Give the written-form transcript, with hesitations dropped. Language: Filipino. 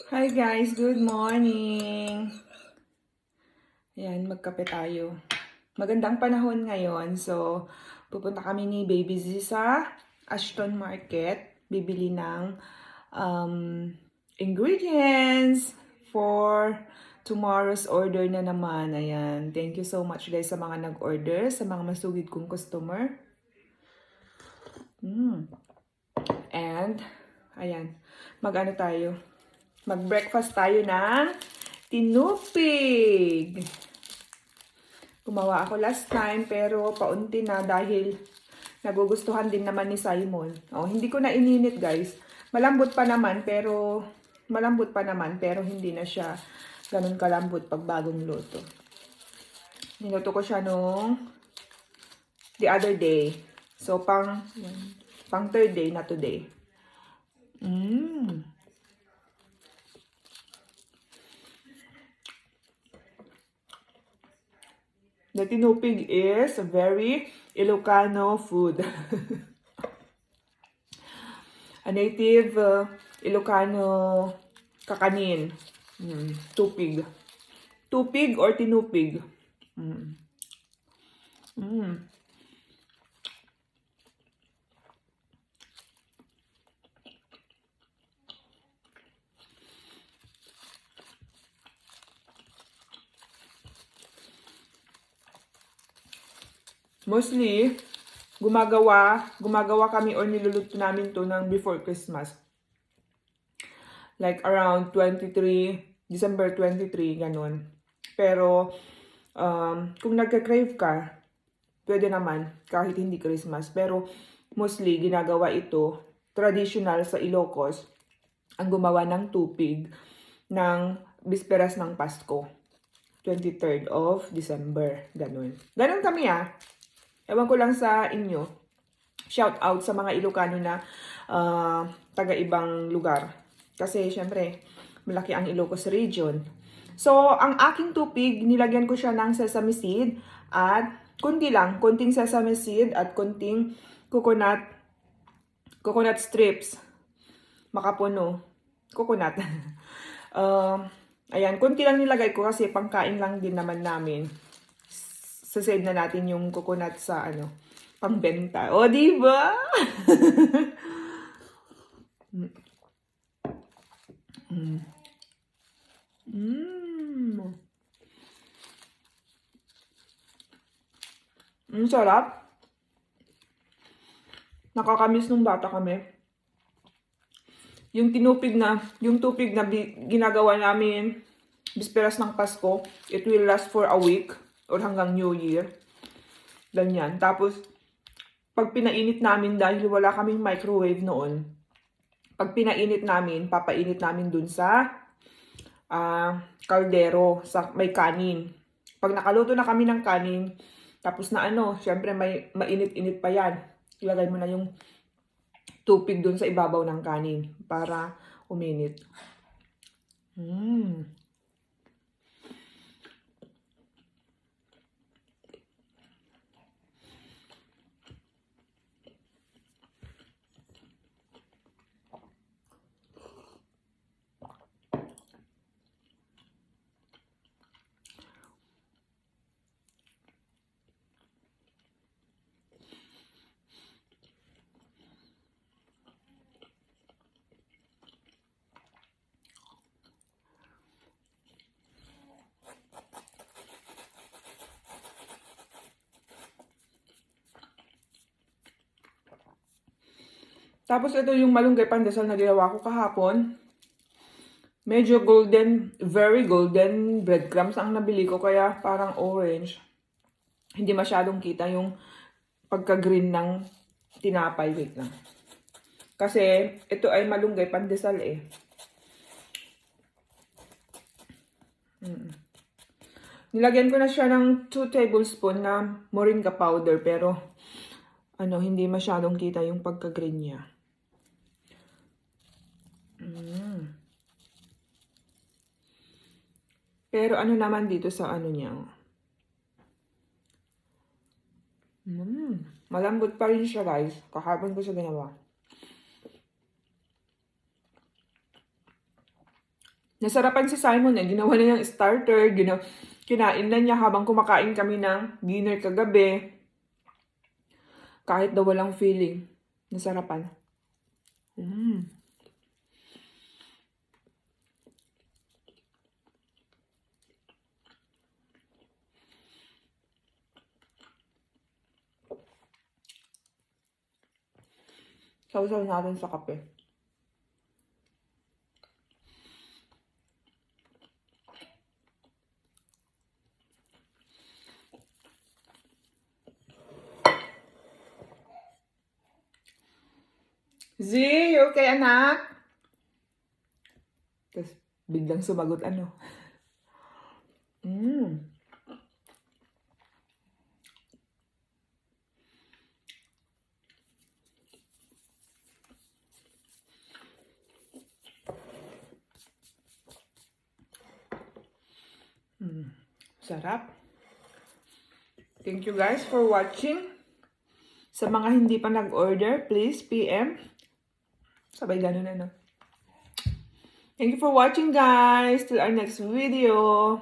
Hi guys, good morning. Ayan, magkape tayo. Magandang panahon ngayon. So, pupunta kami ni Baby Z sa Ashton Market. Bibili ng ingredients for tomorrow's order na naman. Ayan, thank you so much guys sa mga nag-order, sa mga masugid kong customer. And, ayan, mag-ano tayo? Mag-breakfast tayo ng tinupig. Gumawa ako last time pero paunti na dahil nagugustuhan din naman ni Simon. Oh, hindi ko na ininit guys. Malambot pa naman pero hindi na siya ganun kalambot pag bagong luto. Niluto ko siya nung the other day. So pang third day na today. The tinupig is a very Ilocano food. A native Ilocano kakanin. Tupig. Tupig or tinupig. Mostly, gumagawa kami or niluluto namin to ng before Christmas. Like around December 23, ganun. Pero, kung nagka-crave ka, pwede naman kahit hindi Christmas. Pero, mostly, ginagawa ito, traditional sa Ilocos, ang gumawa ng tupig ng bisperas ng Pasko. 23rd of December, ganun. Ganun kami Ewan ko lang sa inyo. Shout out sa mga Ilocano na taga-ibang lugar. Kasi, syempre, malaki ang Ilocos region. So, ang aking tupig, nilagyan ko siya ng sesame seed at konting sesame seed at konting coconut strips. Makapuno. Coconut. Ayan, konti lang nilagay ko kasi pangkain lang din naman namin. Sasave na natin yung coconut sa pangbenta. O, di ba? Ang sarap. Nakakamiss nung bata kami. Yung tupig na ginagawa namin bisperas ng Pasko, it will last for a week or hanggang New Year. Ganyan. Tapos, pag pinainit namin, dahil wala kaming microwave noon, pag pinainit namin, papainit namin dun sa kaldero, sa may kanin. Pag nakaluto na kami ng kanin, tapos na syempre may mainit-init pa yan. Ilagay mo na yung tupig dun sa ibabaw ng kanin para uminit. Tapos ito yung malunggay pandesal na ginawa ko kahapon. Medyo golden, very golden breadcrumbs ang nabili ko kaya parang orange. Hindi masyadong kita yung pagka-green ng tinapay. Wait lang. Kasi ito ay malunggay pandesal Nilagyan ko na siya ng 2 tablespoon na moringa powder pero hindi masyadong kita yung pagka-green niya. Pero naman dito sa niya. Malambot pa rin siya guys. Kahapon ko siya ginawa. Nasarapan si Simon eh. Ginawa na niyang starter. Kinain na niya habang kumakain kami ng dinner kagabi. Kahit daw walang feeling. Nasarapan. Sausaw natin sa kape. Z, you okay, anak? Tapos, biglang sumagot, ano? Sarap. Thank you guys for watching. Sa mga hindi pa nag-order, please PM. Sabay ganun na, no? Thank you for watching, guys. Till our next video.